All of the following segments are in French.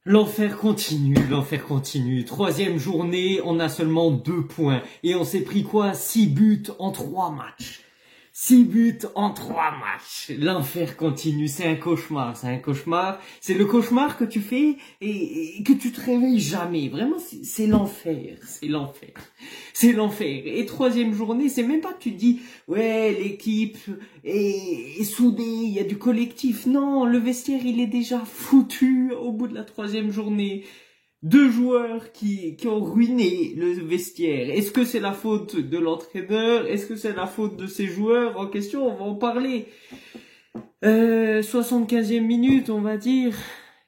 L'enfer continue, l'enfer continue. Troisième journée, on a seulement 2 points. Et on s'est pris quoi? 6 buts en 3 matchs. 6 buts en 3 matchs. L'enfer continue, c'est un cauchemar, c'est un cauchemar. C'est le cauchemar que tu fais et que tu te réveilles jamais. Vraiment, c'est l'enfer, c'est l'enfer. C'est l'enfer. Et troisième journée, c'est même pas que tu te dis, ouais, l'équipe est soudée, il y a du collectif. Non, le vestiaire, il est déjà foutu au bout de la troisième journée. 2 joueurs qui ont ruiné le vestiaire. Est-ce que c'est la faute de l'entraîneur? Est-ce que c'est la faute de ces joueurs en question? On va en parler. 75e minute, on va dire.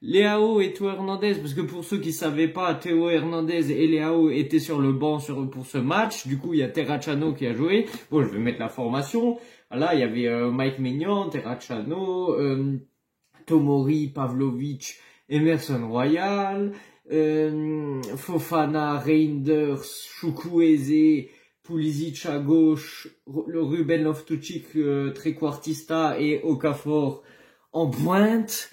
Leao et Théo Hernandez, parce que pour ceux qui savaient pas, Théo Hernandez et Leao étaient sur le banc pour ce match. Du coup, il y a Terracciano qui a joué. Bon, je vais mettre la formation. Voilà, il y avait Mike Maignan, Terracciano, Tomori, Pavlovic, Emerson Royal, Fofana, Reinders, Chukwueze, Pulisic à gauche, le Ruben Loftus-Cheek, trequartista et Okafor en pointe.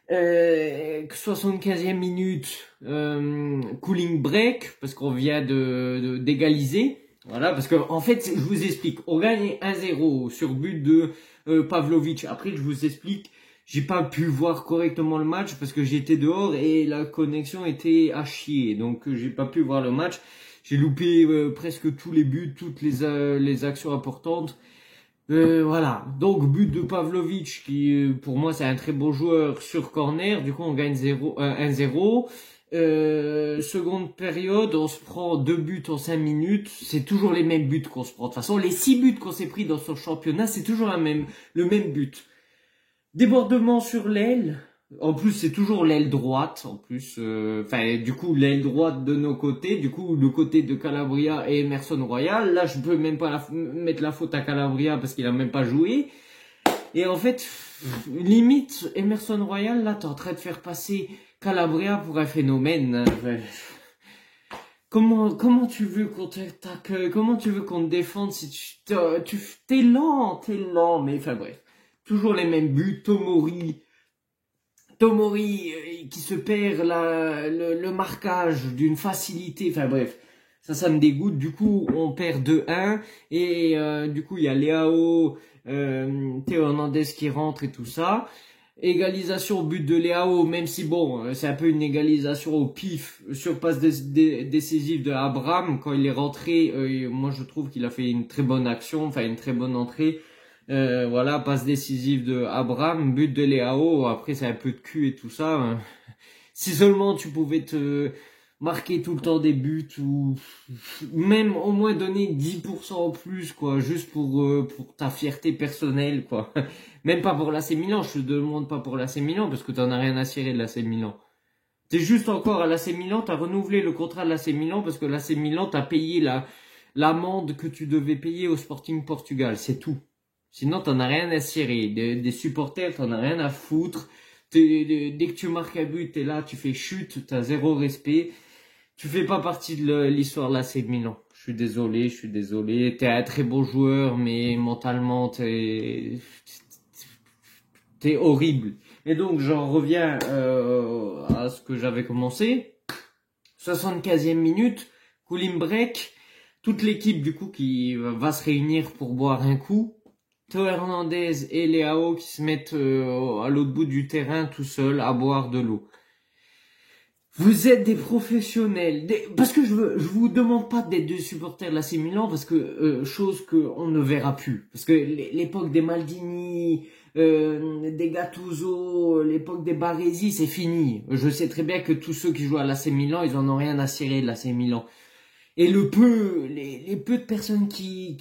75e minute, cooling break, parce qu'on vient d'égaliser. Voilà, parce que en fait, je vous explique, on gagne 1-0 sur but de Pavlovic. Après, je vous explique, j'ai pas pu voir correctement le match parce que j'étais dehors et la connexion était à chier. Donc, j'ai pas pu voir le match. J'ai loupé presque tous les buts, toutes les actions importantes. Voilà, donc but de Pavlovic qui pour moi c'est un très bon joueur sur corner, du coup on gagne 1-0. Seconde période, on se prend 2 buts en 5 minutes, c'est toujours les mêmes buts qu'on se prend. De toute façon, les 6 buts qu'on s'est pris dans ce championnat, c'est toujours le même but. Débordement sur l'aile. En plus, c'est toujours l'aile droite. En plus, du coup, l'aile droite de nos côtés. Du coup, le côté de Calabria et Emerson Royal. Là, je peux même pas mettre la faute à Calabria parce qu'il a même pas joué. Et en fait, limite, Emerson Royal, là, t'es en train de faire passer Calabria pour un phénomène. Comment tu veux qu'on t'attaque? Comment tu veux qu'on te défende si t'es lent, mais enfin bref. Toujours les mêmes buts. Tomori qui se perd le marquage d'une facilité, enfin bref, ça me dégoûte. Du coup, on perd 2-1 et du coup, il y a Leao, Théo Hernandez qui rentre et tout ça. Égalisation au but de Leao, même si bon, c'est un peu une égalisation au pif sur passe décisive de Abraham quand il est rentré. Moi, je trouve qu'il a fait une très bonne action, enfin une très bonne entrée. Voilà, passe décisive de Abraham, but de Leao, après c'est un peu de cul et tout ça. Hein. Si seulement tu pouvais te marquer tout le temps des buts ou même au moins donner 10% en plus, quoi, juste pour ta fierté personnelle, quoi. Même pas pour l'AC Milan, je te demande pas pour l'AC Milan parce que t'en as rien à cirer de l'AC Milan. T'es juste encore à l'AC Milan, t'as renouvelé le contrat de l'AC Milan parce que l'AC Milan t'a payé l'amende que tu devais payer au Sporting Portugal, c'est tout. Sinon, t'en as rien à cirer. Des supporters, t'en as rien à foutre. Dès que tu marques un but, t'es là, tu fais chute, t'as zéro respect. Tu fais pas partie de l'histoire de l'AC Milan. Je suis désolé. T'es un très beau joueur, mais mentalement, t'es horrible. Et donc, j'en reviens à ce que j'avais commencé. 75e minute, cooling break. Toute l'équipe, du coup, qui va se réunir pour boire un coup. Théo Hernandez et Leao qui se mettent à l'autre bout du terrain tout seuls à boire de l'eau. Vous êtes des professionnels, parce que je vous demande pas d'être des supporters de l'AC Milan parce que chose que on ne verra plus. Parce que l'époque des Maldini, des Gattuso, l'époque des Baresi, c'est fini. Je sais très bien que tous ceux qui jouent à l'AC Milan, ils en ont rien à cirer de l'AC Milan. Et les peu de personnes qui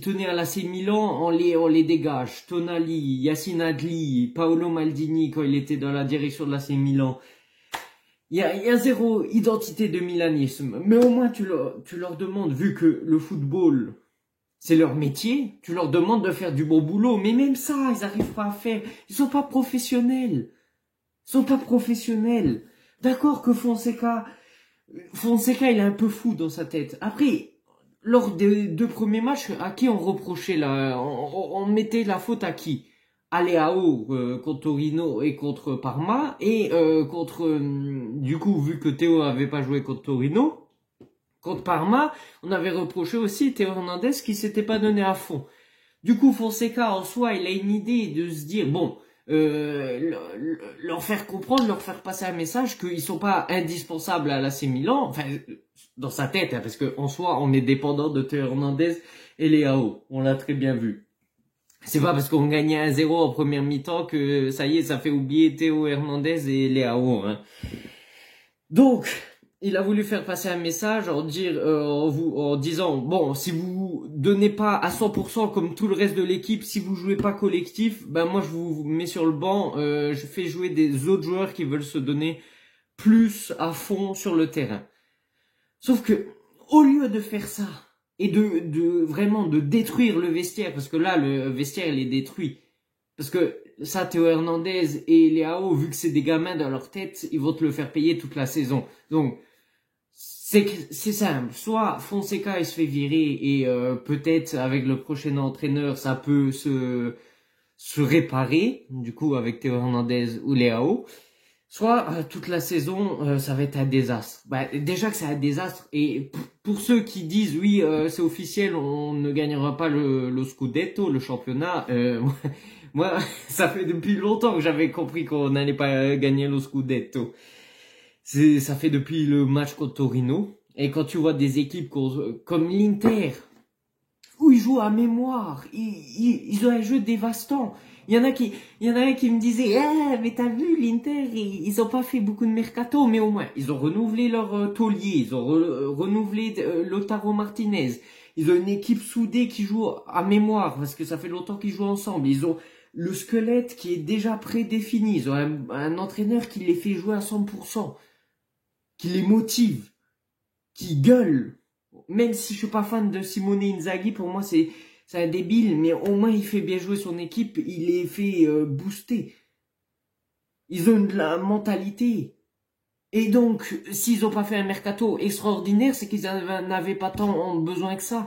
tenaient à l'AC Milan, on les dégage. Tonali, Yacine Adli, Paolo Maldini quand il était dans la direction de l'AC Milan. Il y a zéro identité de milanisme. Mais au moins tu leur demandes, vu que le football, c'est leur métier, tu leur demandes de faire du bon boulot. Mais même ça, ils n'arrivent pas à faire. Ils sont pas professionnels. D'accord que Fonseca, il est un peu fou dans sa tête. Après, lors des 2 premiers matchs, à qui on reprochait on mettait la faute à qui? à Leao contre Torino et contre Parma, et du coup, vu que Théo avait pas joué contre Torino, contre Parma, on avait reproché aussi Théo Hernandez qui s'était pas donné à fond. Du coup, Fonseca, en soi, il a une idée de se dire, bon, leur faire comprendre, leur faire passer un message qu'ils sont pas indispensables à l'AC Milan, enfin, dans sa tête, hein, parce que en soi, on est dépendant de Théo Hernandez et Leao. On l'a très bien vu. C'est pas parce qu'on gagnait 1-0 en première mi-temps que ça y est, ça fait oublier Théo Hernandez et Leao, hein. Donc, il a voulu faire passer un message en disant, bon, si vous donnez pas à 100% comme tout le reste de l'équipe, si vous jouez pas collectif, ben moi je vous mets sur le banc, je fais jouer des autres joueurs qui veulent se donner plus à fond sur le terrain. Sauf que, au lieu de faire ça, et vraiment de détruire le vestiaire, parce que là, le vestiaire, il est détruit. Parce que ça, Théo Hernandez et Leao, vu que c'est des gamins dans leur tête, ils vont te le faire payer toute la saison. Donc, c'est simple. Soit Fonseca, il se fait virer et peut-être avec le prochain entraîneur, ça peut se réparer, du coup, avec Théo Hernandez ou Leao. Soit toute la saison, ça va être un désastre. Bah, déjà que c'est un désastre, et pour ceux qui disent oui, c'est officiel, on ne gagnera pas le Scudetto, le championnat, moi, ça fait depuis longtemps que j'avais compris qu'on n'allait pas gagner le Scudetto. Ça fait depuis le match contre Torino. Et quand tu vois des équipes comme l'Inter, où ils jouent à mémoire, ils ont un jeu dévastant. Il y en a un qui me disait, mais t'as vu, l'Inter, ils ont pas fait beaucoup de mercato, mais au moins, ils ont renouvelé leur taulier, ils ont renouvelé Lautaro Martinez. Ils ont une équipe soudée qui joue à mémoire, parce que ça fait longtemps qu'ils jouent ensemble. Ils ont le squelette qui est déjà prédéfini. Ils ont un entraîneur qui les fait jouer à 100%, qui les motive, qui gueule. Même si je suis pas fan de Simone Inzaghi, pour moi c'est un débile, mais au moins il fait bien jouer son équipe, il les fait booster. Ils ont de la mentalité. Et donc, s'ils ont pas fait un mercato extraordinaire, c'est qu'ils n'avaient pas tant besoin que ça.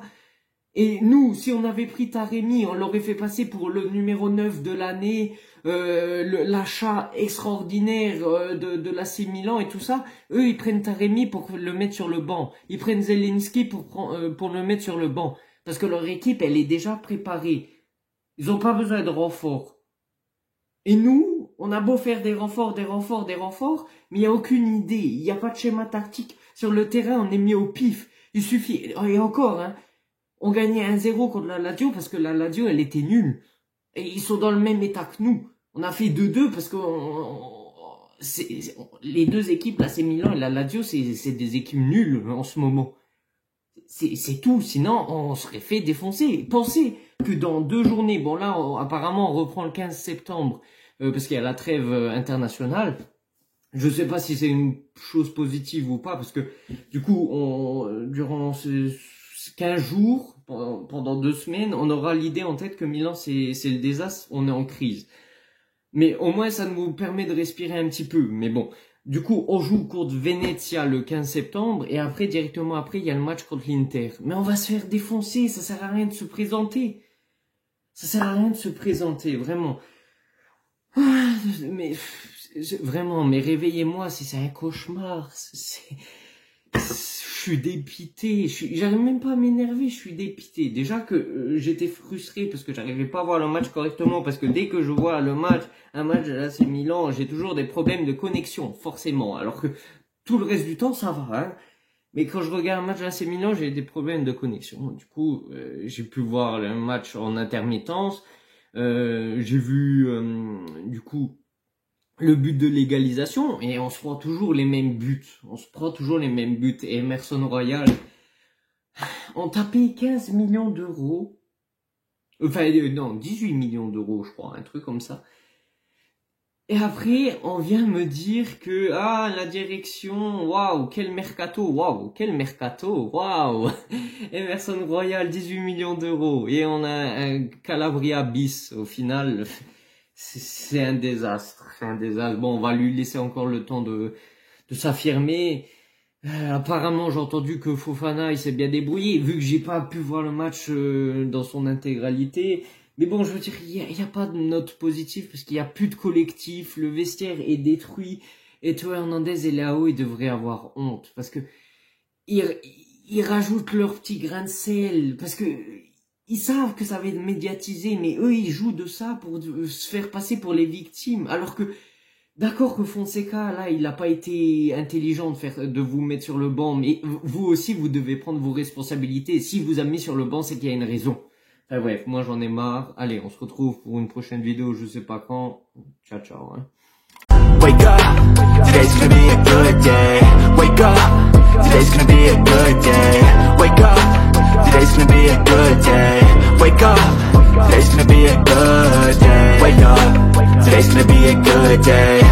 Et nous, si on avait pris Taremi, on l'aurait fait passer pour le numéro 9 de l'année, l'achat extraordinaire de l'AC Milan et tout ça. Eux, ils prennent Taremi pour le mettre sur le banc. Ils prennent Zelinski pour le mettre sur le banc. Parce que leur équipe, elle est déjà préparée. Ils ont pas besoin de renforts. Et nous, on a beau faire des renforts, mais il n'y a aucune idée. Il n'y a pas de schéma tactique. Sur le terrain, on est mis au pif. Il suffit, et encore, hein. On gagnait 1-0 contre la Lazio parce que la Lazio, elle était nulle. Et ils sont dans le même état que nous. On a fait 2-2 parce que les deux équipes, l'AC Milan et la Lazio, c'est des équipes nulles en ce moment. C'est tout. Sinon, on serait fait défoncer. Pensez que dans 2 journées, bon là, apparemment, on reprend le 15 septembre parce qu'il y a la trêve internationale. Je sais pas si c'est une chose positive ou pas parce que du coup, durant 15 jours, pendant 2 semaines, on aura l'idée en tête que Milan, c'est le désastre, on est en crise. Mais au moins, ça nous permet de respirer un petit peu. Mais bon, du coup, on joue contre Venezia le 15 septembre, et après, directement après, il y a le match contre l'Inter. Mais on va se faire défoncer, ça sert à rien de se présenter. Ça sert à rien de se présenter, vraiment. Mais, vraiment, mais réveillez-moi, si c'est un cauchemar, je suis dépité, j'arrive même pas à m'énerver, je suis dépité. Déjà que j'étais frustré parce que j'arrivais pas à voir le match correctement, parce que dès que je vois un match de l'AC Milan, j'ai toujours des problèmes de connexion, forcément. Alors que tout le reste du temps, ça va, hein. Mais quand je regarde un match de l'AC Milan, j'ai des problèmes de connexion. Du coup, j'ai pu voir le match en intermittence. J'ai vu, du coup, le but de l'égalisation, et on se prend toujours les mêmes buts. Et Emerson Royal, on tapait 15 millions d'euros. Enfin, non, 18 millions d'euros, je crois, un truc comme ça. Et après, on vient me dire que, la direction, waouh, quel mercato, Emerson Royal, 18 millions d'euros. Et on a un Calabria bis, au final. C'est un désastre, Bon, on va lui laisser encore le temps de s'affirmer. Apparemment, j'ai entendu que Fofana, il s'est bien débrouillé, vu que j'ai pas pu voir le match dans son intégralité. Mais bon, je veux dire, il y a pas de note positive parce qu'il y a plus de collectif, le vestiaire est détruit, et Théo Hernandez et Leao, ils devraient avoir honte parce que ils rajoutent leur petit grain de sel parce que ils savent que ça va être médiatisé, mais eux, ils jouent de ça pour se faire passer pour les victimes, alors que d'accord que Fonseca, là, il n'a pas été intelligent de vous mettre sur le banc, mais vous aussi, vous devez prendre vos responsabilités. Si vous avez mis sur le banc, c'est qu'il y a une raison. Enfin bref, moi j'en ai marre. Allez, on se retrouve pour une prochaine vidéo, je sais pas quand. Ciao, ciao. Hein. Wake up, today's gonna be a good day. Wake up, today's gonna be a good day. Wake up, today's gonna be a good day. Wake up, today's gonna be a good day. Wake up, today's gonna be a good day.